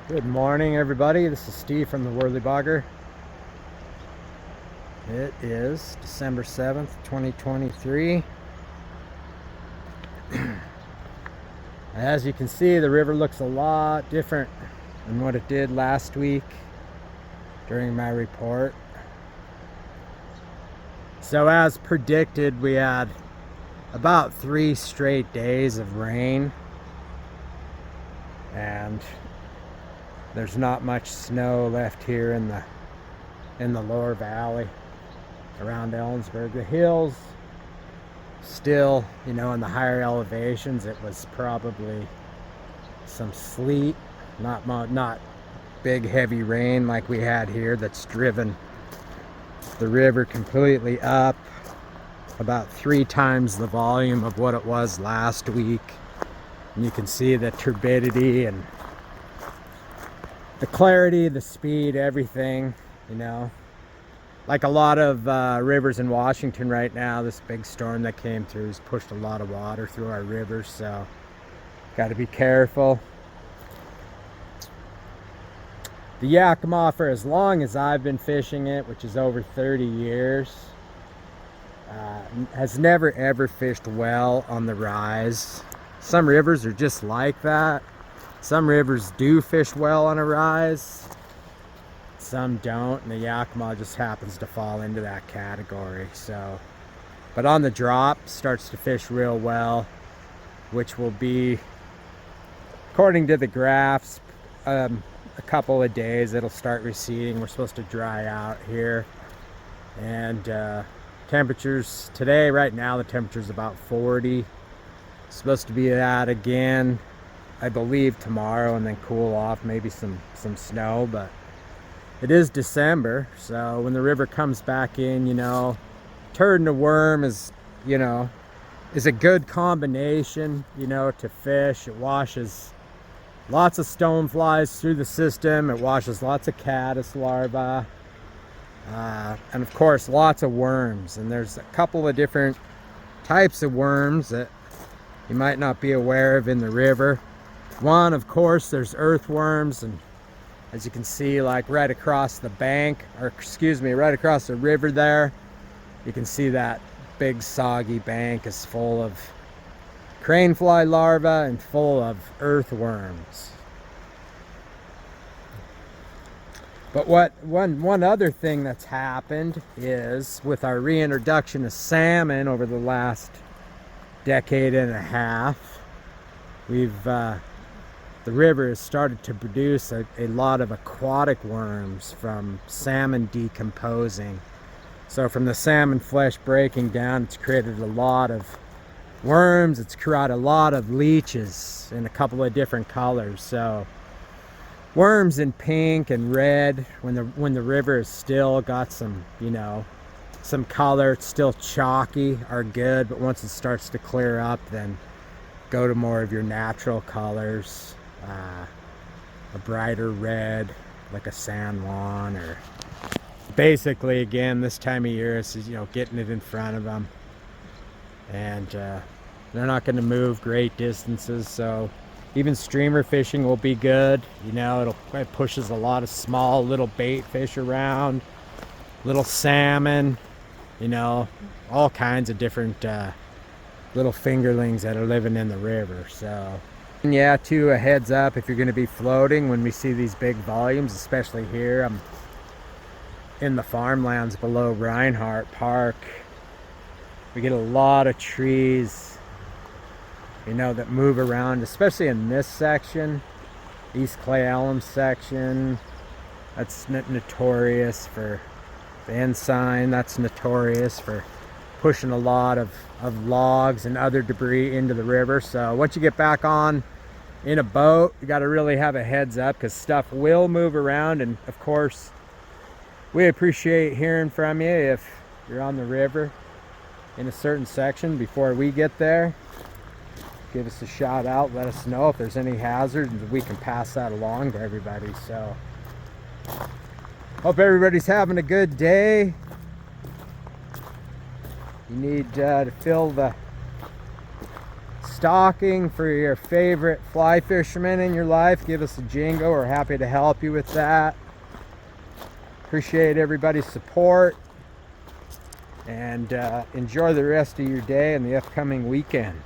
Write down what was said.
Good morning, everybody. This is Steve from the Worley Bugger. It is December 7th, 2023. As you can see, the river looks a lot different than what it did last week during my report. So as predicted, we had about 3 straight days of rain, and there's not much snow left here in the lower valley around Ellensburg. The hills still, in the higher elevations, it was probably some sleet, not big heavy rain like we had here that's driven the river completely up, about 3 times the volume of what it was last week. And you can see the turbidity and the clarity, the speed, everything, like a lot of rivers in Washington right now. This big storm that came through has pushed a lot of water through our rivers, so got to be careful. The Yakima, for as long as I've been fishing it, which is over 30 years, has never ever fished well on the rise. Some rivers are just like that. Some rivers do fish well on a rise, some don't, and the Yakima just happens to fall into that category. So, but on the drop, starts to fish real well, which will be, according to the graphs, a couple of days it'll start receding. We're supposed to dry out here, and temperatures today, right now, the temperature's about 40. It's supposed to be that again, I believe, tomorrow, and then cool off, maybe some snow. But it is December, so when the river comes back in, turd and a worm is a good combination, to fish. It washes lots of stoneflies through the system. It washes lots of caddis larvae, and of course lots of worms. And there's a couple of different types of worms that you might not be aware of in the river. One, of course, there's earthworms, and as you can see, like right across the bank, or excuse me, right across the river there, you can see that big soggy bank is full of cranefly larvae and full of earthworms. But one other thing that's happened is, with our reintroduction of salmon over the last decade and a half, the river has started to produce a lot of aquatic worms from salmon decomposing. So from the salmon flesh breaking down, it's created a lot of worms. It's created a lot of leeches in a couple of different colors. So worms in pink and red, when the river is still got some color, it's still chalky, are good. But once it starts to clear up, then go to more of your natural colors. A brighter red, like a San Juan, or basically, again, this time of year, it's getting it in front of them, and they're not going to move great distances. So even streamer fishing will be good. It pushes a lot of small little bait fish around, little salmon, all kinds of different little fingerlings that are living in the river. So, and yeah, too, a heads up, if you're going to be floating when we see these big volumes, especially here, I'm in the farmlands below Rinehart Park. We get a lot of trees, that move around, especially in this section, East Clay Elm section. That's notorious for the ensign. That's notorious for pushing a lot of logs and other debris into the river. So once you get back on in a boat, you got to really have a heads up, because stuff will move around. And of course, we appreciate hearing from you if you're on the river in a certain section before we get there. Give us a shout out, let us know if there's any hazards, and we can pass that along to everybody. So hope everybody's having a good day. You need to fill the stocking for your favorite fly fisherman in your life, give us a jingle. We're happy to help you with that. Appreciate everybody's support, and enjoy the rest of your day and the upcoming weekend.